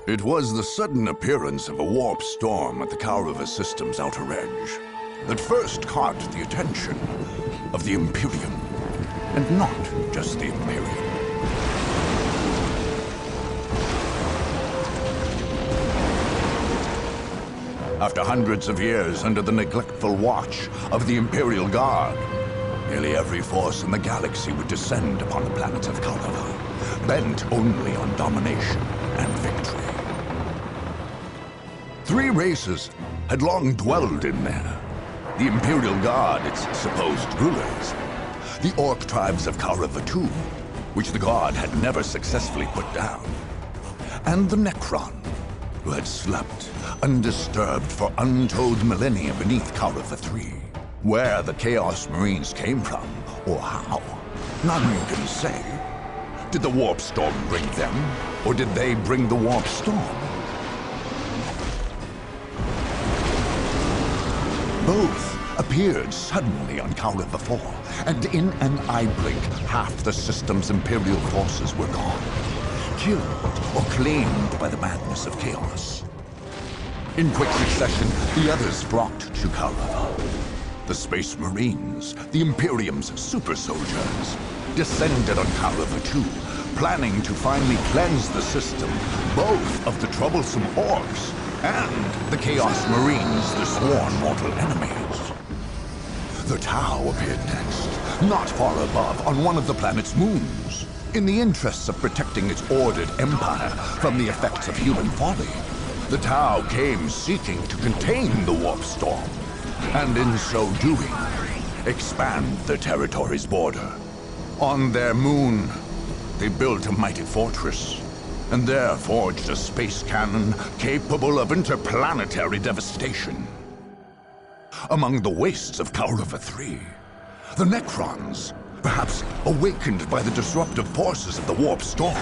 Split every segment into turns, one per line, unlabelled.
It was the sudden appearance of a warp storm at the Kaurava system's outer edge that first caught the attention of the Imperium, and not just the Imperium. After hundreds of years under the neglectful watch of the Imperial Guard, nearly every force in the galaxy would descend upon the planet of Kaurava, bent only on domination and victory. 3 races had long dwelled in there. The Imperial Guard, its supposed rulers, the Orc tribes of Kaurava II, which the Guard had never successfully put down, and the Necron, who had slept undisturbed for untold millennia beneath Kaurava III. Where the Chaos Marines came from, or how, none can say. Did the Warp Storm bring them, or did they bring the Warp Storm? Both appeared suddenly on Kaurava IV, and in an eye blink, half the system's Imperial forces were gone, killed or claimed by the madness of chaos. In quick succession, the others flocked to Kaurava. The Space Marines, the Imperium's super soldiers, descended on Kaurava II, planning to finally cleanse the system, both of the troublesome Orcs and the Chaos Marines, the sworn mortal enemies. The Tau appeared next, not far above, on one of the planet's moons, in the interests of protecting its ordered empire from the effects of human folly. The Tau came seeking to contain the Warp Storm, and in so doing, expand the territory's border. On their moon, they built a mighty fortress, and there forged a space cannon capable of interplanetary devastation. Among the wastes of Kaurava III, the Necrons, perhaps awakened by the disruptive forces of the Warp Storm,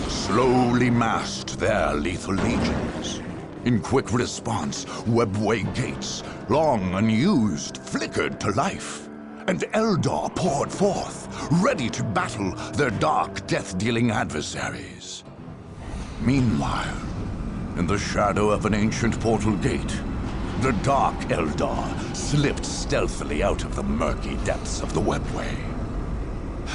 slowly massed their lethal legions. In quick response, webway gates, long unused, flickered to life, and Eldar poured forth, ready to battle their dark, death-dealing adversaries. Meanwhile, in the shadow of an ancient portal gate, the dark Eldar slipped stealthily out of the murky depths of the webway.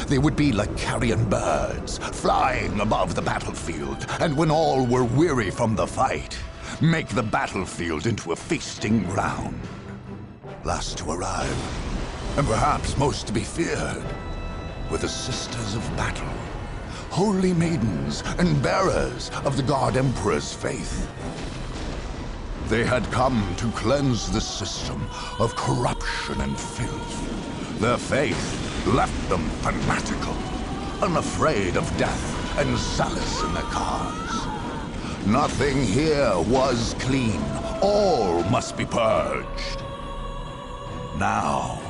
They would be like carrion birds, flying above the battlefield, and when all were weary from the fight, make the battlefield into a feasting ground. Last to arrive, and perhaps most to be feared, were the Sisters of Battle, holy maidens and bearers of the God Emperor's faith. They had come to cleanse the system of corruption and filth. Their faith left them fanatical, unafraid of death and solace in their cause. Nothing here was clean. All must be purged. Now,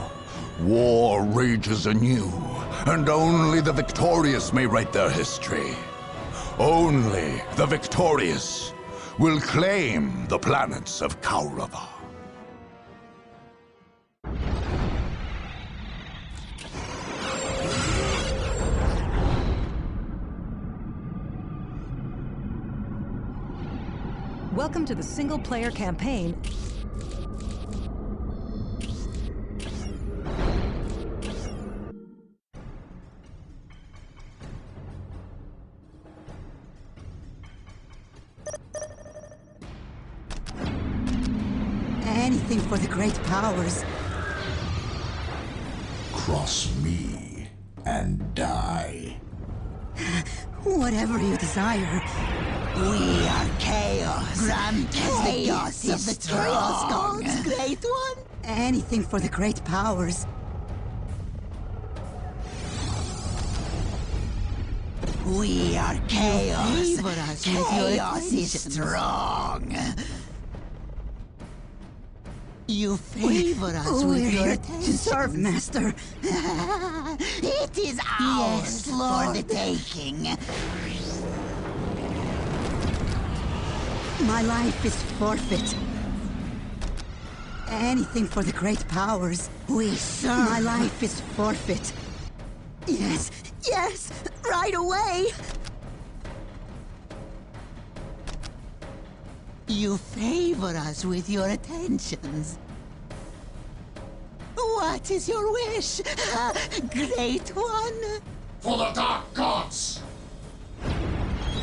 war rages anew, and only the victorious may write their history. Only the victorious will claim the planets of Kaurava.
Welcome to the single-player campaign.
Anything for the great powers.
Cross me and die.
Whatever you desire.
We are chaos. Grand chaos of the strong.
Great one. Anything for the great powers.
We are chaos.
You favor us with your
Chaos is
attentions.
strong. You favor us
We're
with your
here to
attention.
serve, Master.
It is ours
Yes,
for
Lord.
the taking.
My life is forfeit. Anything for the great powers.
We serve.
My life is forfeit. Yes, yes, right away.
You favor us with your attentions. What is your wish, Great One?
For the Dark Gods!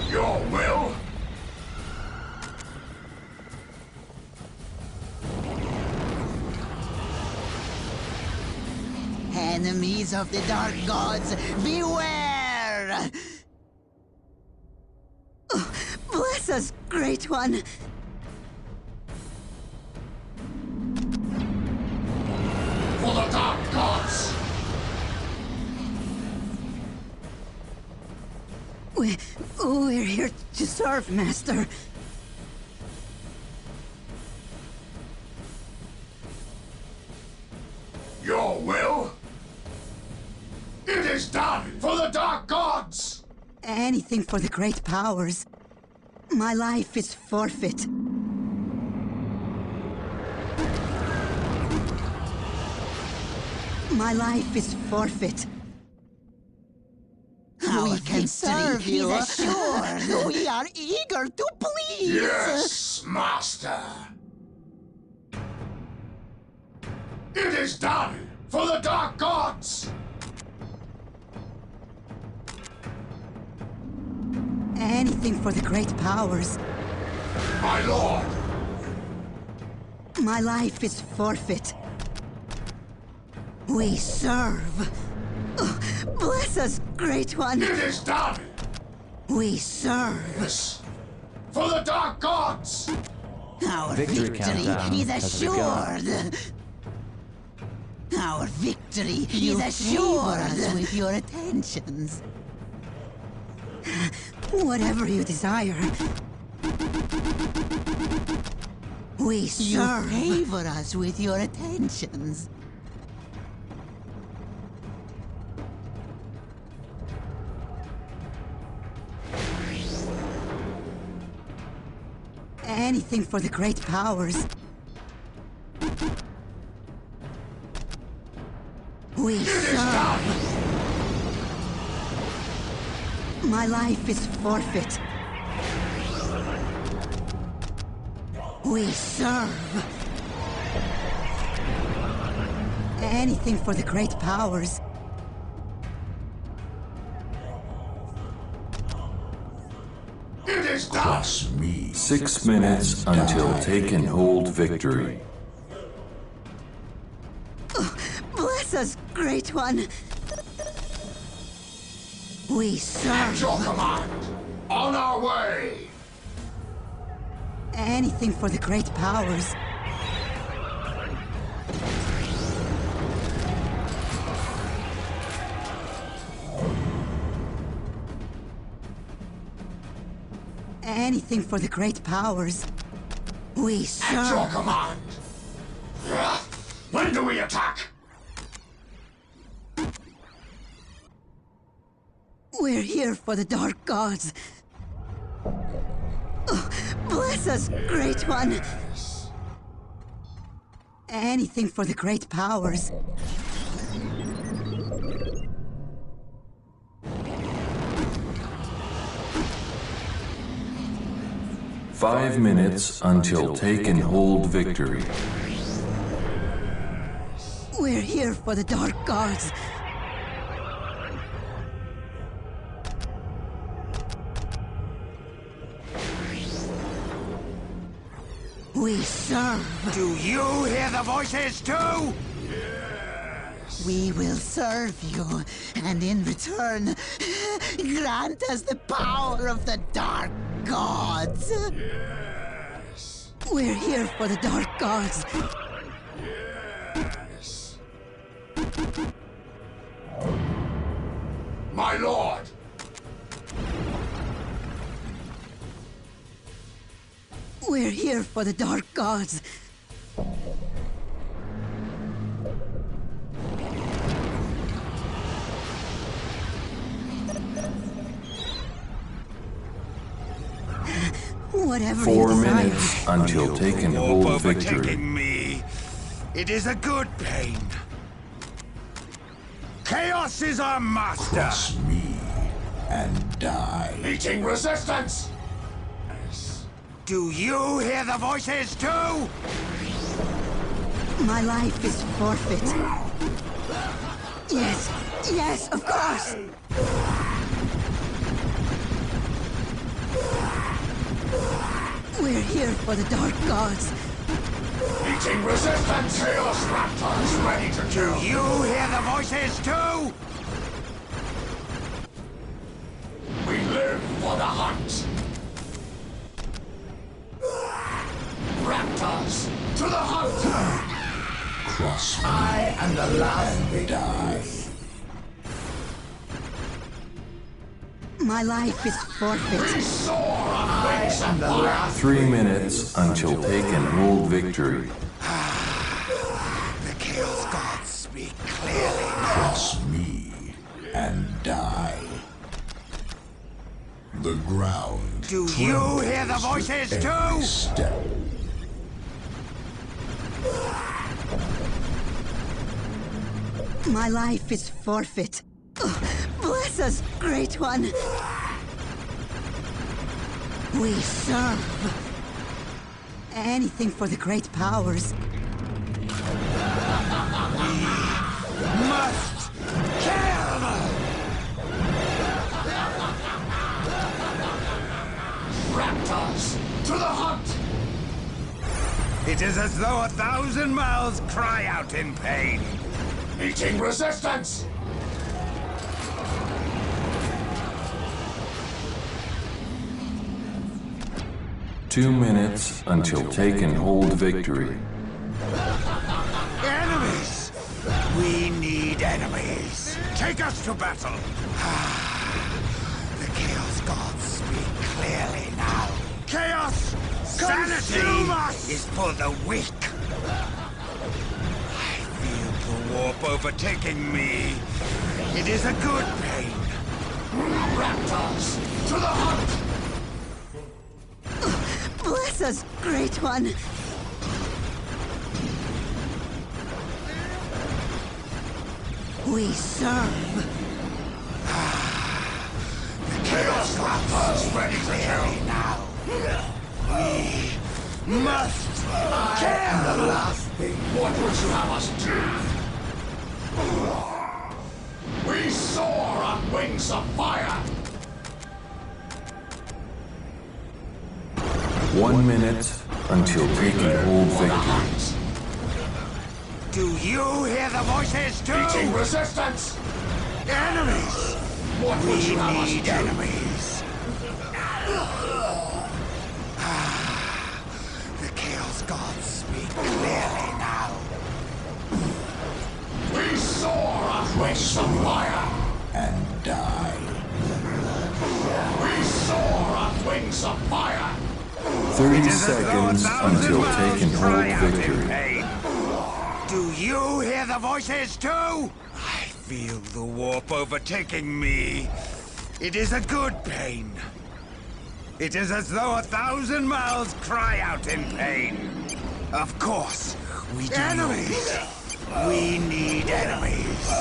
Your will?
Enemies of the Dark Gods, beware! Oh, bless us, Great One!
For the Dark Gods!
We're here to serve, Master.
Your will? It is done for the Dark Gods!
Anything for the great powers. My life is forfeit. My life is forfeit.
We can serve you. Assured. We are eager to please.
Yes, Master. It is done for the Dark Gods!
Anything for the great powers.
My lord!
My life is forfeit. We serve. Oh, bless us, Great One.
It is done!
We serve.
Yes, for the Dark Gods!
Our
Victory
victory
countdown
is
has
assured. Our victory is assured with your attentions.
Whatever you desire. We serve.
You favor us with your attentions.
Anything for the great powers. We serve. My life is forfeit. We serve. Anything for the great powers.
It is done! Cross me.
6 minutes until take and hold victory.
Oh, bless us, Great One. We
At
serve.
your command! On our way!
Anything for the great powers. Anything for the great powers. We
At your
serve.
command! When do we attack?
We're here for the Dark Gods. Oh, bless us, Great One. Anything for the great powers.
Five minutes until take and hold victory.
We're here for the Dark Gods. We serve.
Do you hear the voices too?
We will serve you, and in return, grant us the power of the Dark Gods.
Yes.
We're here for the Dark Gods.
Yes. My lord!
We're here for the Dark Gods. Whatever you
4
desire.
minutes until take and hold victory.
Overtaking me. It is a good pain. Chaos is our master.
Cross me and die.
Meeting resistance!
Yes.
Do you hear the voices too?
My life is forfeit. Yes, yes, of course. We're here for the Dark Gods.
Meeting resistance! Chaos Raptors ready to
Do
kill!
you hear the voices too?
We live for the hunt! Raptors, to the hunt!
Cross me
I am the last
and die.
My life is forfeit.
soar on wings and the last
3 minutes until take and hold victory.
The Chaos Gods speak clearly.
Cross me and die. The ground.
Do you hear the voices
every
too?
step.
My life is forfeit. Oh, bless us, Great One. We serve. Anything for the great powers.
Must kill!
Raptors, to the hunt!
It is as though 1,000 mouths cry out in pain.
Meeting resistance!
Two minutes until take and hold victory.
Enemies! We need enemies. Take us to battle. The Chaos Gods speak clearly now. Chaos! Sanity is for the weak. I feel the warp overtaking me. It is a good pain.
Raptors, to the hunt!
Bless us, Great One. We serve.
Chaos Raptors ready to kill!
Now. We must
And the last thing, what would you have us do? We soar on wings of fire!
1 minute until take and hold victory.
Do you hear the voices too?
Meeting resistance!
Enemies!
What would
We
you have us
need
do?
enemies. The Chaos Gods speak clearly now.
We soar on wings of fire!
And die.
We soar on wings of fire!
30
It is as though
seconds
1,000
until
mouths
take and
cry
hold
out in
victory.
pain. Do you hear the voices too? I feel the warp overtaking me. It is a good pain. It is as though 1,000 mouths cry out in pain. Of course, we do. Enemies! We need enemies.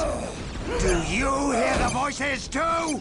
Do you hear the voices too?